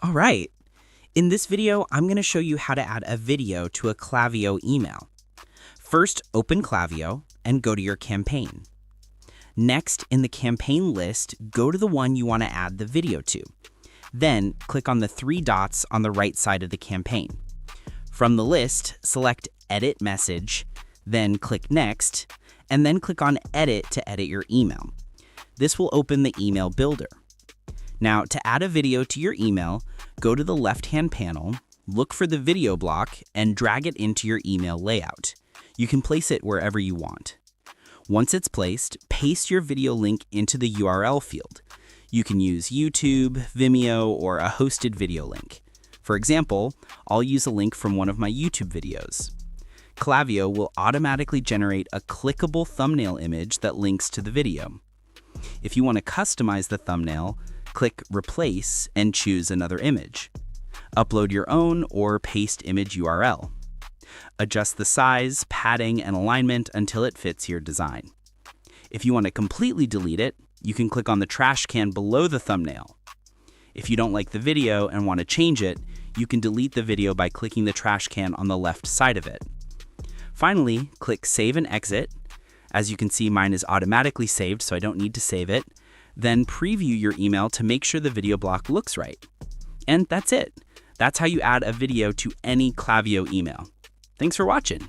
All right. In this video, I'm going to show you how to add a video to a Klaviyo email. First, open Klaviyo and go to your campaign. Next, in the campaign list, go to the one you want to add the video to. Then, click on the three dots on the right side of the campaign. From the list, select Edit Message, then click Next, and then click on Edit to edit your email. This will open the email builder. Now, to add a video to your email, go to the left-hand panel, look for the video block, and drag it into your email layout. You can place it wherever you want. Once it's placed, paste your video link into the URL field. You can use YouTube, Vimeo, or a hosted video link. For example, I'll use a link from one of my YouTube videos. Klaviyo will automatically generate a clickable thumbnail image that links to the video. If you want to customize the thumbnail, click Replace and choose another image. Upload your own or paste image URL. Adjust the size, padding, and alignment until it fits your design. If you want to completely delete it, you can click on the trash can below the thumbnail. If you don't like the video and want to change it, you can delete the video by clicking the trash can on the left side of it. Finally, click Save and Exit. As you can see, mine is automatically saved, so I don't need to save it. Then preview your email to make sure the video block looks right. And that's it. That's how you add a video to any Klaviyo email. Thanks for watching.